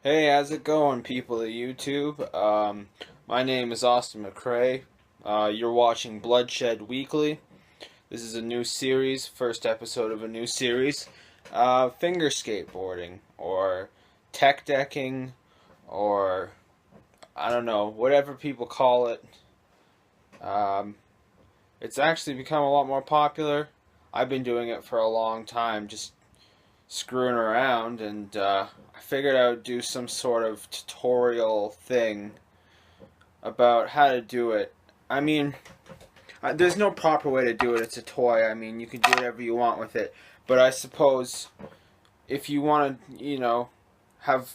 Hey, how's it going, people of YouTube? My name is Austin McCrea. You're watching Bloodshed Weekly. This is a new series, first episode of a new series. Finger skateboarding, or tech decking, or I don't know, whatever people call it. Um, it's actually become a lot more popular. I've been doing it for a long time, just screwing around, and I figured I would do some sort of tutorial thing about how to do it. I mean, there's no proper way to do it. It's a toy. I mean, you can do whatever you want with it. But I suppose if you want to, have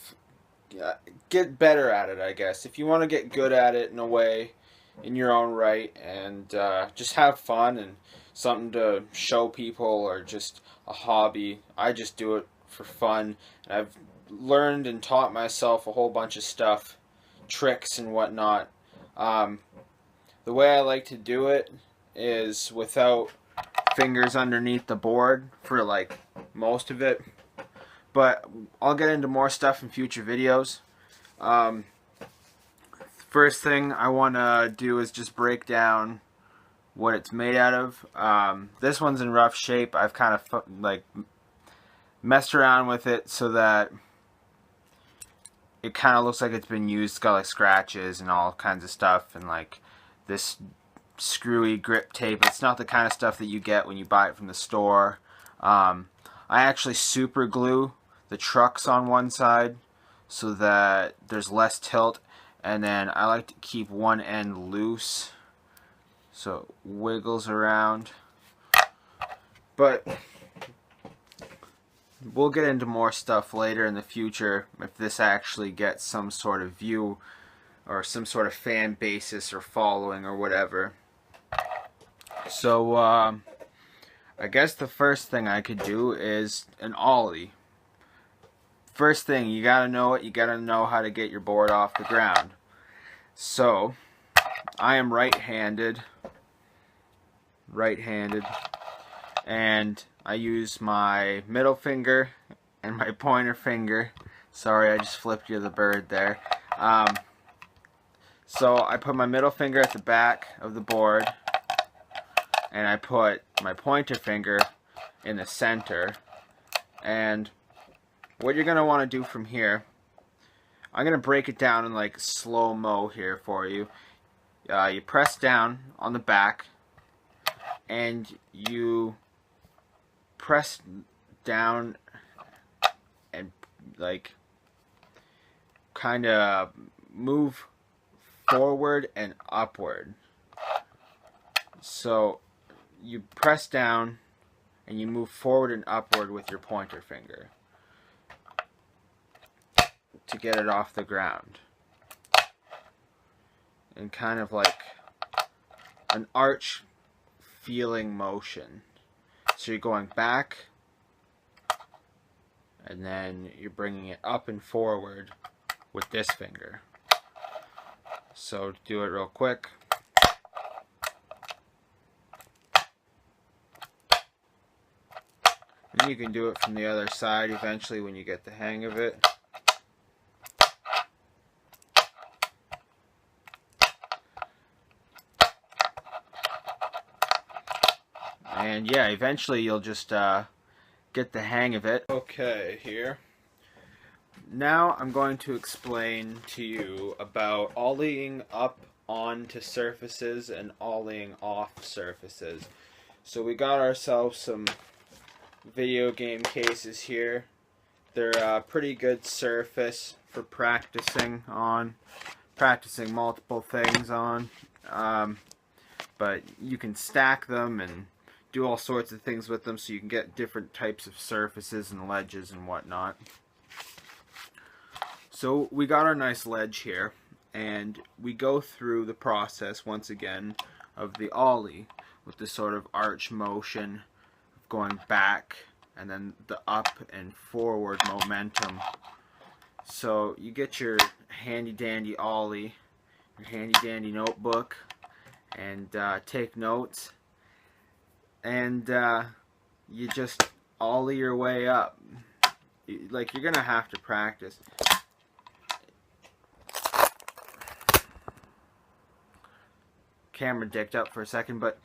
get better at it, I guess. If you want to get good at it in a way, in your own right, and just have fun and something to show people, or just a hobby. I just do it for fun, and I've learned and taught myself a whole bunch of stuff, tricks and whatnot. Um, the way I like to do it is without fingers underneath the board for like most of it, but I'll get into more stuff in future videos. Um, First thing I want to do is just break down what it's made out of. This one's in rough shape. I've kind of like messed around with it so that it kind of looks like it's been used. It's got like scratches and all kinds of stuff, and like this screwy grip tape. It's not the kind of stuff that you get when you buy it from the store. I actually super glue the trucks on one side so that there's less tilt, and then I like to keep one end loose so it wiggles around. But we'll get into more stuff later in the future if this actually gets some sort of view or some sort of fan basis or following or whatever. So I guess the first thing I could do is an Ollie. First thing, you gotta know it. You gotta know how to get your board off the ground. So I am right-handed, and I use my middle finger and my pointer finger. Sorry, I just flipped you the bird there. So I put my middle finger at the back of the board, and I put my pointer finger in the center. And what you're going to want to do from here, I'm going to break it down in like slow-mo here for you. You press down on the back, and you press down and like kind of move forward and upward. So you press down and you move forward and upward with your pointer finger to get it off the ground. And kind of like an arch feeling motion. So you're going back, and then you're bringing it up and forward with this finger. So do it real quick. And you can do it from the other side eventually when you get the hang of it. And yeah, eventually you'll just get the hang of it. Okay, here. Now I'm going to explain to you about ollieing up onto surfaces and ollieing off surfaces. So we got ourselves some video game cases here. They're a pretty good surface for practicing multiple things on. But you can stack them and do all sorts of things with them, so you can get different types of surfaces and ledges and whatnot. So we got our nice ledge here, and we go through the process once again of the ollie with this sort of arch motion of going back and then the up and forward momentum. So you get your handy dandy ollie, your handy dandy notebook, and take notes, and you just ollie your way up. Like, you're gonna have to practice. camera dicked up for a second, but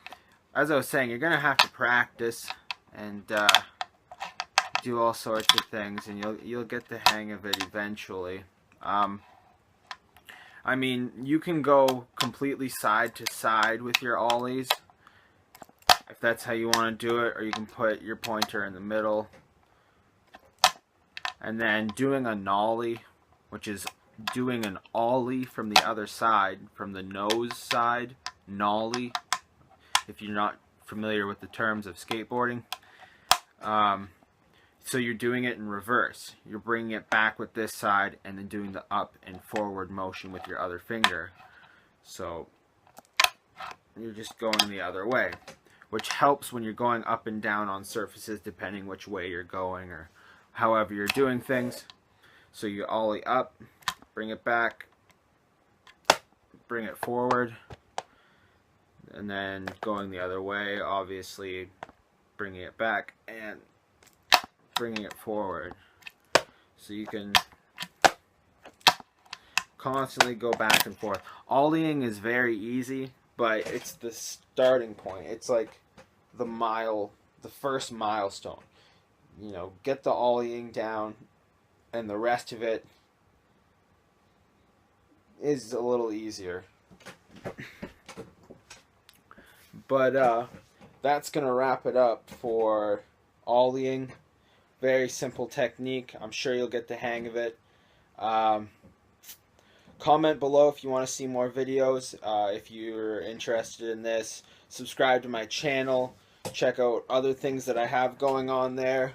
as I was saying, you're gonna have to practice and do all sorts of things, and you'll get the hang of it eventually. I mean, you can go completely side to side with your ollies if that's how you want to do it, or you can put your pointer in the middle. And then doing a nollie, which is doing an ollie from the other side, from the nose side, nollie, if you're not familiar with the terms of skateboarding. So you're doing it in reverse. You're bringing it back with this side and then doing the up and forward motion with your other finger. So you're just going the other way, which helps when you're going up and down on surfaces depending which way you're going or however you're doing things. So you ollie up, bring it back, bring it forward, and then going the other way, obviously bringing it back and bringing it forward. So you can constantly go back and forth. Ollieing is very easy, but it's the starting point. It's like the first milestone. You know, get the ollieing down, and the rest of it is a little easier. But that's gonna wrap it up for ollieing. Very simple technique. I'm sure you'll get the hang of it. Comment below if you want to see more videos. If you're interested in this, subscribe to my channel. Check out other things that I have going on there.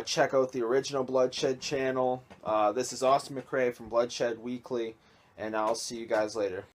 Check out the original Bloodshed channel. This is Austin McCrea from Bloodshed Weekly, and I'll see you guys later.